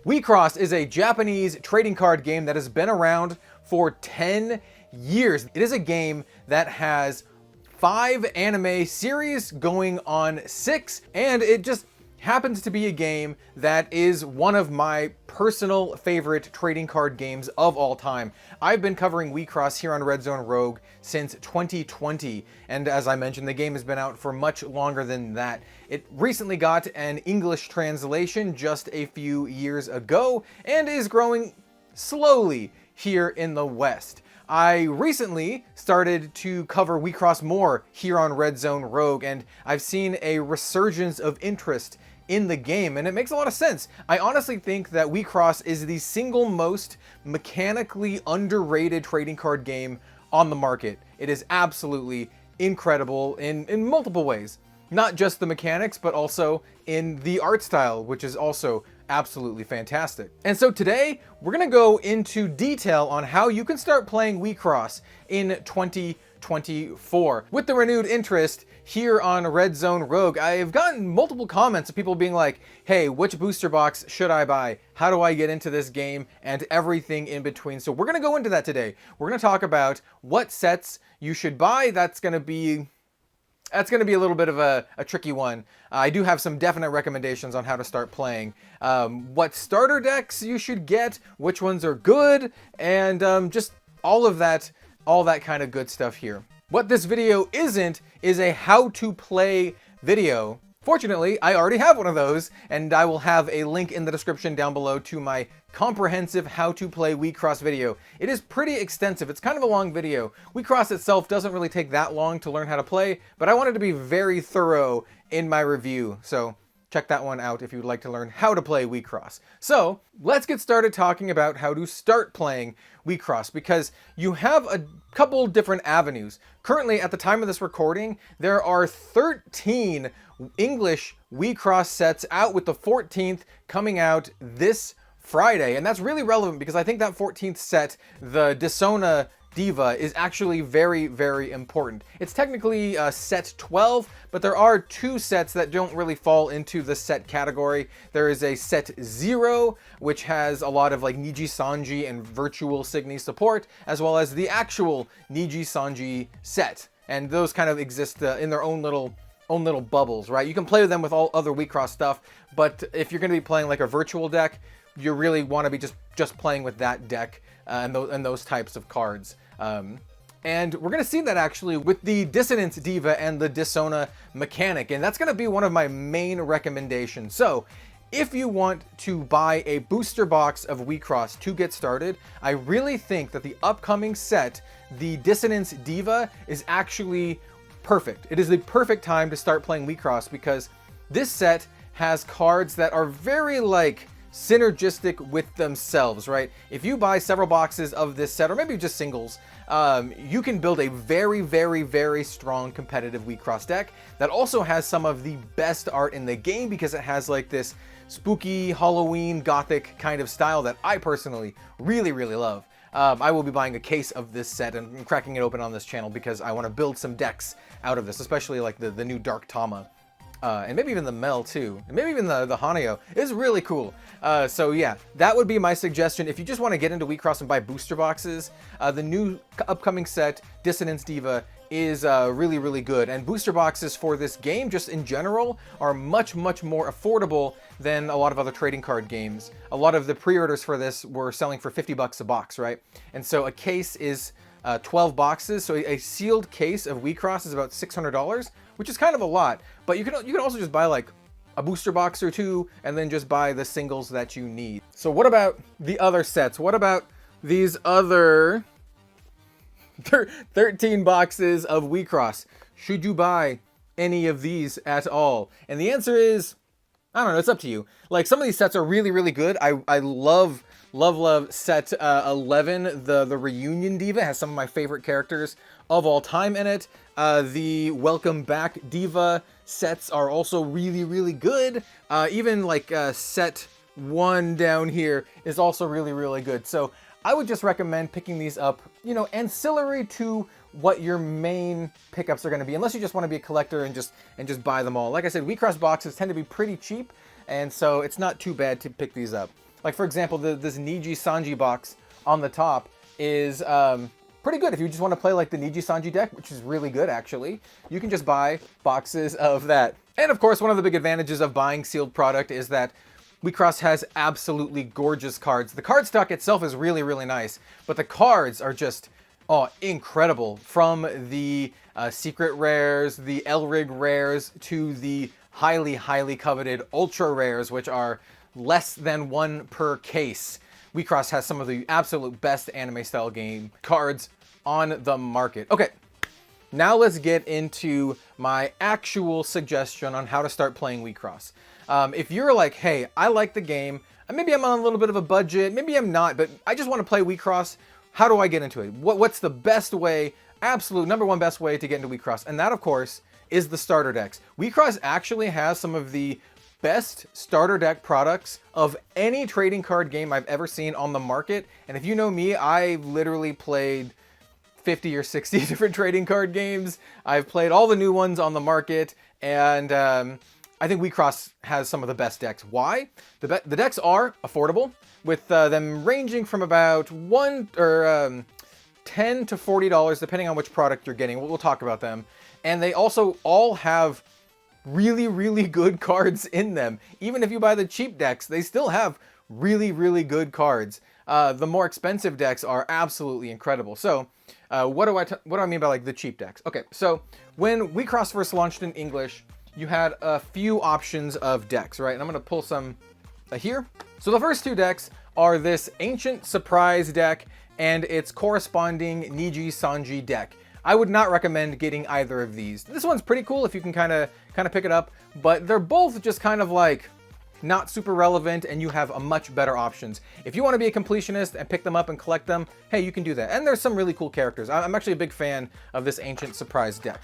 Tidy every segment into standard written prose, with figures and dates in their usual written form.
WIXOSS is a Japanese trading card game that has been around for 10 years. It is a game that has 5 anime series going on 6, and it just happens to be a game that is one of my personal favorite trading card games of all time. I've been covering WIXOSS here on Red Zone Rogue since 2020, and as I mentioned, the game has been out for much longer than that. It recently got an English translation just a few years ago, and is growing slowly here in the West. I recently started to cover WIXOSS more here on Red Zone Rogue, and I've seen a resurgence of interest in the game, and it makes a lot of sense. I honestly think that WIXOSS is the single most mechanically underrated trading card game on the market. It is absolutely incredible in multiple ways. Not just the mechanics, but also in the art style, which is also absolutely fantastic. And so today, we're gonna go into detail on how you can start playing WIXOSS in 2024. With the renewed interest here on Red Zone Rogue, I've gotten multiple comments of people being like, hey, which booster box should I buy? How do I get into this game? And everything in between. So we're gonna go into that today. We're gonna talk about what sets you should buy. That's gonna be a little bit of a tricky one. I do have some definite recommendations on how to start playing. What starter decks you should get, which ones are good, and just all that kind of good stuff here. What this video isn't is a how to play video. Fortunately, I already have one of those, and I will have a link in the description down below to my comprehensive how to play WIXOSS video. It is pretty extensive. It's kind of a long video. WIXOSS itself doesn't really take that long to learn how to play, but I wanted to be very thorough in my review, so check that one out if you'd like to learn how to play WIXOSS. So let's get started talking about how to start playing WIXOSS, because you have a couple different avenues. Currently, at the time of this recording, there are 13 English WIXOSS sets out, with the 14th coming out this Friday. And that's really relevant because I think that 14th set, the Disona Diva, is actually very, very important. It's technically set 12, but there are 2 sets that don't really fall into the set category. There is a set 0, which has a lot of like Niji Sanji and Virtual Signy support, as well as the actual Niji Sanji set. And those kind of exist in their own little bubbles, right? You can play with them with all other WIXOSS stuff, but if you're going to be playing like a virtual deck, you really want to be just playing with that deck and those types of cards. And we're going to see that actually with the Dissonance Diva and the Disona mechanic, and that's going to be one of my main recommendations. So if you want to buy a booster box of WIXOSS to get started, I really think that the upcoming set, the Dissonance Diva, is actually perfect. It is the perfect time to start playing WIXOSS because this set has cards that are very like synergistic with themselves, right? If you buy several boxes of this set, or maybe just singles, you can build a very, very, very strong competitive WIXOSS deck that also has some of the best art in the game because it has like this spooky Halloween gothic kind of style that I personally really, really love. I will be buying a case of this set and cracking it open on this channel because I want to build some decks out of this, especially like the new Dark Tama. And maybe even the Mel too, and maybe even the Haneo is really cool. So yeah, that would be my suggestion. If you just want to get into WIXOSS and buy booster boxes, the new upcoming set, Dissonance Diva, is really, really good. And booster boxes for this game, just in general, are much, much more affordable than a lot of other trading card games. A lot of the pre-orders for this were selling for 50 bucks a box, right? And so a case is 12 boxes, so a sealed case of WIXOSS is about $600, which is kind of a lot. But you can also just buy like a booster box or 2, and then just buy the singles that you need. So what about the other sets? What about these other 13 boxes of WIXOSS? Should you buy any of these at all? And the answer is, I don't know, it's up to you. Like, some of these sets are really, really good. I love set 11, the Reunion Diva. It has some of my favorite characters of all time in it. The Welcome Back Diva sets are also really, really good. Even like set 1 down here is also really, really good. So I would just recommend picking these up, you know, ancillary to what your main pickups are going to be, unless you just want to be a collector and just buy them all. Like I said, WIXOSS boxes tend to be pretty cheap, and so it's not too bad to pick these up. Like for example, this Niji Sanji box on the top is pretty good if you just want to play like the Niji Sanji deck, which is really good actually. You can just buy boxes of that. And of course, one of the big advantages of buying sealed product is that WIXOSS has absolutely gorgeous cards. The card stock itself is really, really nice, but the cards are just, oh, incredible. From the secret rares, the Elrig rares, to the highly, highly coveted ultra rares, which are less than one per case. WIXOSS has some of the absolute best anime style game cards on the market. Okay, now let's get into my actual suggestion on how to start playing WIXOSS. If you're like, hey, I like the game, maybe I'm on a little bit of a budget, maybe I'm not, but I just want to play WIXOSS, how do I get into it? What's the best way, absolute number one best way to get into WIXOSS? And that, of course, is the starter decks. WIXOSS actually has some of the best starter deck products of any trading card game I've ever seen on the market. And if you know me, I've literally played 50 or 60 different trading card games. I've played all the new ones on the market, and I think WIXOSS has some of the best decks. Why? The decks are affordable, with them ranging from about $10 to $40, depending on which product you're getting. We'll talk about them. And they also all have really, really good cards in them. Even if you buy the cheap decks, they still have really, really good cards. The more expensive decks are absolutely incredible. So what do I mean by like the cheap decks? Okay, so when WIXOSS first launched in English, you had a few options of decks, right? And I'm going to pull some here. So the first two decks are this Ancient Surprise deck and its corresponding Niji Sanji deck. I would not recommend getting either of these. This one's pretty cool if you can kind of pick it up, but they're both just kind of like not super relevant, and you have a much better options. If you want to be a completionist and pick them up and collect them, hey, you can do that. And there's some really cool characters. I'm actually a big fan of this Ancient Surprise deck.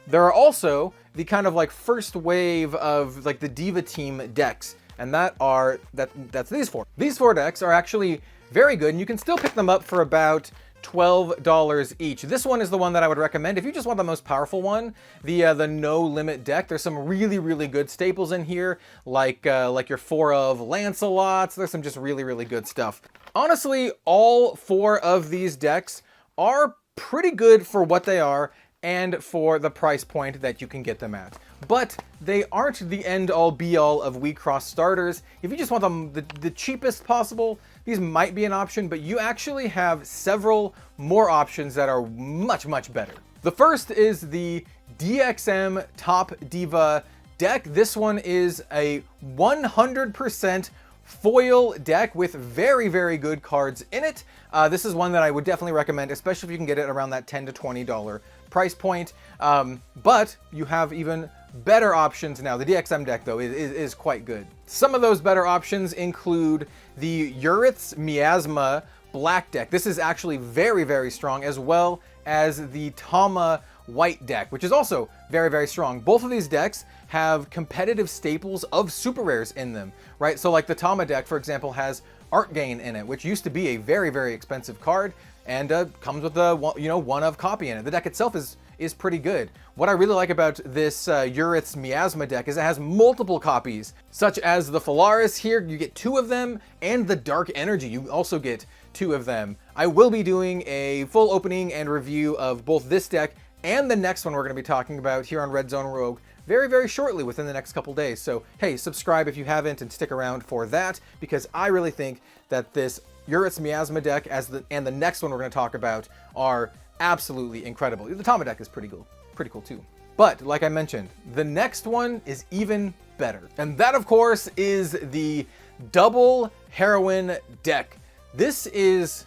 There are also the kind of like first wave of like the Diva Team decks, and that's these four. These four decks are actually very good, and you can still pick them up for about $12 each. This one is the one that I would recommend if you just want the most powerful one, the No Limit deck. There's some really, really good staples in here, like your 4 of Lancelots. There's some just really, really good stuff. Honestly, all 4 of these decks are pretty good for what they are and for the price point that you can get them at. But they aren't the end-all be-all of WIXOSS starters. If you just want them the cheapest possible, these might be an option, but you actually have several more options that are much, much better. The first is the DXM Top Diva deck. This one is a 100% foil deck with very, very good cards in it. This is one that I would definitely recommend, especially if you can get it around that $10 to $20 price point. But you have even better options now. The DXM deck, though, is quite good. Some of those better options include the Uritz Miasma Black deck. This is actually very, very strong, as well as the Tama White deck, which is also very, very strong. Both of these decks have competitive staples of super rares in them, right? So like the Tama deck, for example, has Art Gain in it, which used to be a very, very expensive card, and comes with a one of copy in it. The deck itself is pretty good. What I really like about this Uritz Miasma deck is it has multiple copies, such as the Phalaris here, you get 2 of them, and the Dark Energy, you also get 2 of them. I will be doing a full opening and review of both this deck and the next one we're going to be talking about here on Red Zone Rogue very, very shortly, within the next couple days. So hey, subscribe if you haven't and stick around for that, because I really think that this Uritz Miasma deck and the next one we're going to talk about are absolutely incredible. The Tama deck is pretty cool too. But like I mentioned, the next one is even better. And that, of course, is the double Heroine deck. This is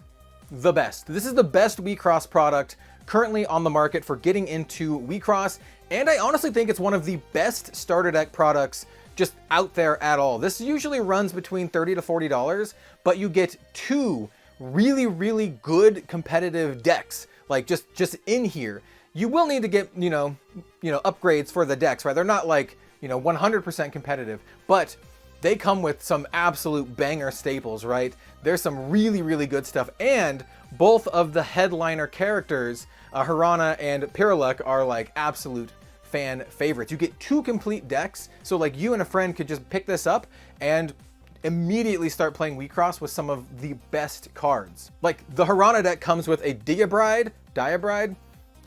the best. This is the best WIXOSS product currently on the market for getting into WIXOSS, and I honestly think it's one of the best starter deck products just out there at all. This usually runs between $30 to $40, but you get 2 really, really good competitive decks, like just in here. You will need to get, upgrades for the decks, right? They're not like, 100% competitive, but they come with some absolute banger staples, right? There's some really, really good stuff, and both of the headliner characters, Hirana and Piraluk, are like absolute fan favorites. You get 2 complete decks, so like you and a friend could just pick this up and immediately start playing WIXOSS with some of the best cards. Like the Heroine deck comes with a Diabride.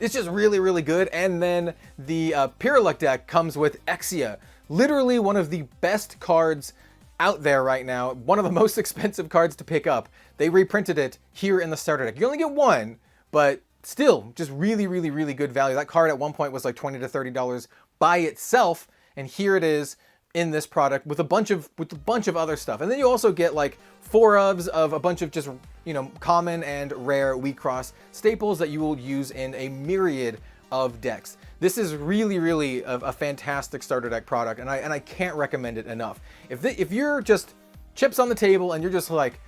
It's just really, really good. And then the Pyrrhic deck comes with Exia. Literally one of the best cards out there right now. One of the most expensive cards to pick up. They reprinted it here in the starter deck. You only get one, but still just really, really, really good value. That card at one point was like $20 to $30 by itself. And here it is in this product with a bunch of other stuff. And then you also get like 4 of a bunch of just, you know, common and rare WIXOSS staples that you will use in a myriad of decks. This is really, really a fantastic starter deck product, and I can't recommend it enough. If you're just chips on the table and you're just like,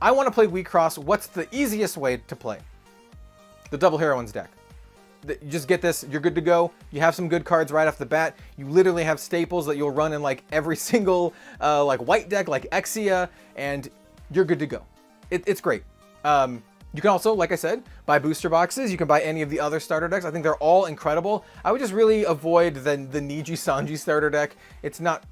I want to play WIXOSS, what's the easiest way to play? The Double Heroines deck. You just get this, you're good to go. You have some good cards right off the bat. You literally have staples that you'll run in like every single like white deck, like Exia, and you're good to go. It's great. You can also, like I said, buy booster boxes. You can buy any of the other starter decks. I think they're all incredible. I would just really avoid the Niji Sanji starter deck. It's not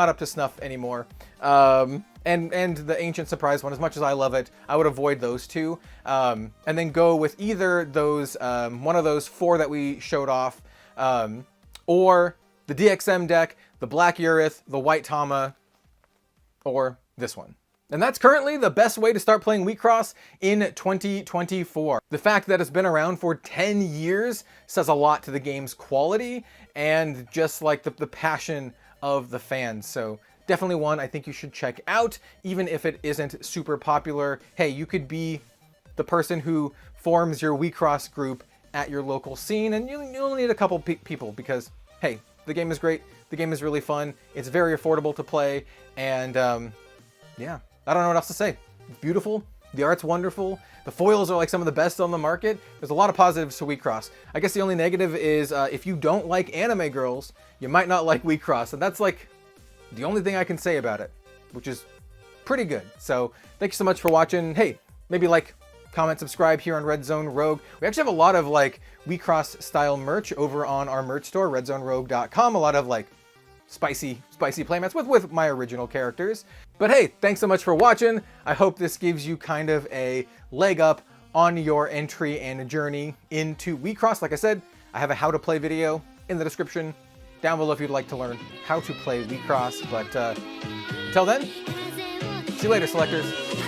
up to snuff anymore. And the Ancient Surprise one, as much as I love it, I would avoid those two. And then go with either those, one of those 4 that we showed off, or the DXM deck, the Black Urith, the White Tama, or this one. And that's currently the best way to start playing WIXOSS in 2024. The fact that it's been around for 10 years says a lot to the game's quality and just like the passion of the fans. So definitely one I think you should check out, even if it isn't super popular. Hey, you could be the person who forms your WIXOSS group at your local scene, and you only need a couple people because, hey, the game is great, the game is really fun, it's very affordable to play, and yeah, I don't know what else to say. It's beautiful, the art's wonderful, the foils are like some of the best on the market. There's a lot of positives to WIXOSS. I guess the only negative is if you don't like anime girls, you might not like WIXOSS, and that's like the only thing I can say about it, which is pretty good. So thank you so much for watching. Hey, maybe like, comment, subscribe here on Red Zone Rogue. We actually have a lot of like WIXOSS style merch over on our merch store, redzonerogue.com. A lot of like spicy playmats with my original characters. But hey, thanks so much for watching. I hope this gives you kind of a leg up on your entry and journey into WIXOSS. Like I said, I have a how to play video in the description down below if you'd like to learn how to play WIXOSS. But until then, see you later, selectors.